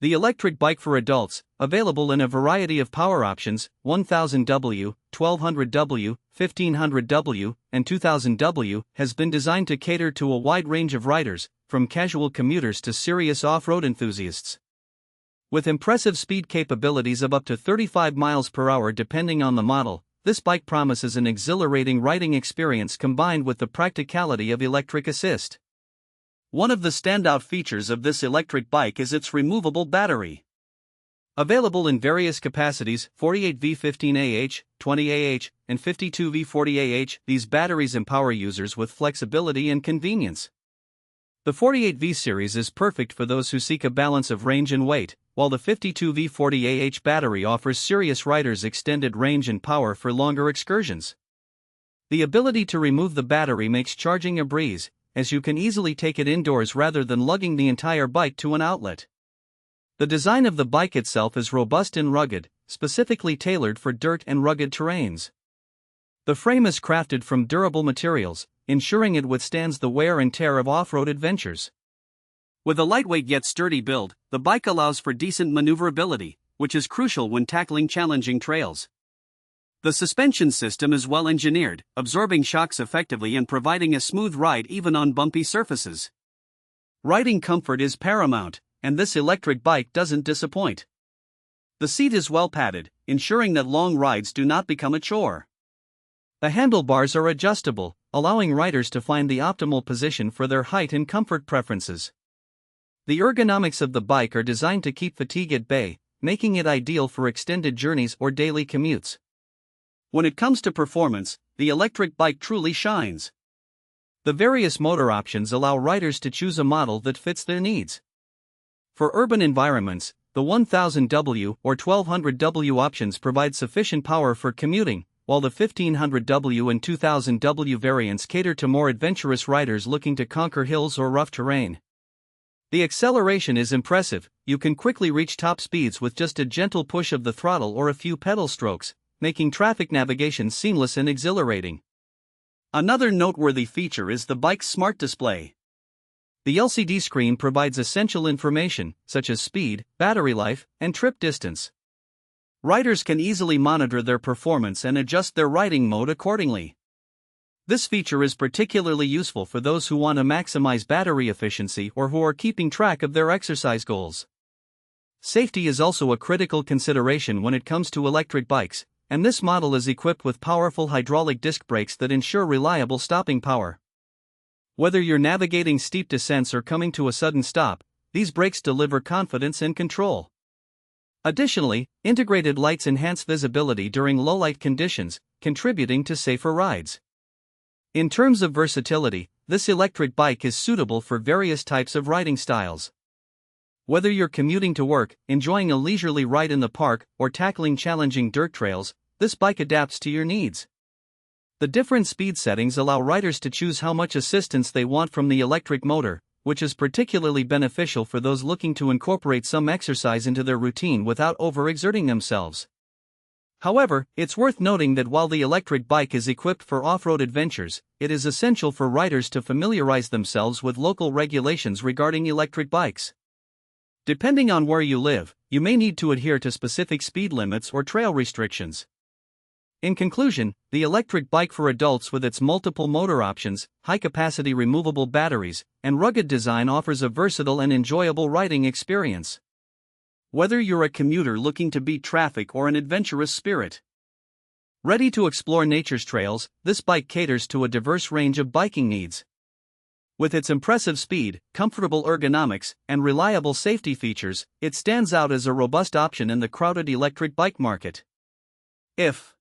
The electric bike for adults, available in a variety of power options, 1000W, 1200W, 1500W, and 2000W, has been designed to cater to a wide range of riders, from casual commuters to serious off-road enthusiasts. With impressive speed capabilities of up to 35 miles per hour depending on the model, this bike promises an exhilarating riding experience combined with the practicality of electric assist. One of the standout features of this electric bike is its removable battery. Available in various capacities, 48V 15AH, 20AH, and 52V 40AH, these batteries empower users with flexibility and convenience. The 48V series is perfect for those who seek a balance of range and weight, while the 52V 40AH battery offers serious riders extended range and power for longer excursions. The ability to remove the battery makes charging a breeze, as you can easily take it indoors rather than lugging the entire bike to an outlet. The design of the bike itself is robust and rugged, specifically tailored for dirt and rugged terrains. The frame is crafted from durable materials, ensuring it withstands the wear and tear of off-road adventures. With a lightweight yet sturdy build, the bike allows for decent maneuverability, which is crucial when tackling challenging trails. The suspension system is well engineered, absorbing shocks effectively and providing a smooth ride even on bumpy surfaces. Riding comfort is paramount, and this electric bike doesn't disappoint. The seat is well padded, ensuring that long rides do not become a chore. The handlebars are adjustable, allowing riders to find the optimal position for their height and comfort preferences. The ergonomics of the bike are designed to keep fatigue at bay, making it ideal for extended journeys or daily commutes. When it comes to performance, the electric bike truly shines. The various motor options allow riders to choose a model that fits their needs. For urban environments, the 1000W or 1200W options provide sufficient power for commuting, while the 1500W and 2000W variants cater to more adventurous riders looking to conquer hills or rough terrain. The acceleration is impressive. You can quickly reach top speeds with just a gentle push of the throttle or a few pedal strokes, making traffic navigation seamless and exhilarating. Another noteworthy feature is the bike's smart display. The LCD screen provides essential information, such as speed, battery life, and trip distance. Riders can easily monitor their performance and adjust their riding mode accordingly. This feature is particularly useful for those who want to maximize battery efficiency or who are keeping track of their exercise goals. Safety is also a critical consideration when it comes to electric bikes, and this model is equipped with powerful hydraulic disc brakes that ensure reliable stopping power. Whether you're navigating steep descents or coming to a sudden stop, these brakes deliver confidence and control. Additionally, integrated lights enhance visibility during low-light conditions, contributing to safer rides. In terms of versatility, this electric bike is suitable for various types of riding styles. Whether you're commuting to work, enjoying a leisurely ride in the park, or tackling challenging dirt trails, this bike adapts to your needs. The different speed settings allow riders to choose how much assistance they want from the electric motor, which is particularly beneficial for those looking to incorporate some exercise into their routine without overexerting themselves. However, it's worth noting that while the electric bike is equipped for off-road adventures, it is essential for riders to familiarize themselves with local regulations regarding electric bikes. Depending on where you live, you may need to adhere to specific speed limits or trail restrictions. In conclusion, the electric bike for adults with its multiple motor options, high-capacity removable batteries, and rugged design offers a versatile and enjoyable riding experience. Whether you're a commuter looking to beat traffic or an adventurous spirit ready to explore nature's trails, this bike caters to a diverse range of biking needs. With its impressive speed, comfortable ergonomics, and reliable safety features, it stands out as a robust option in the crowded electric bike market. If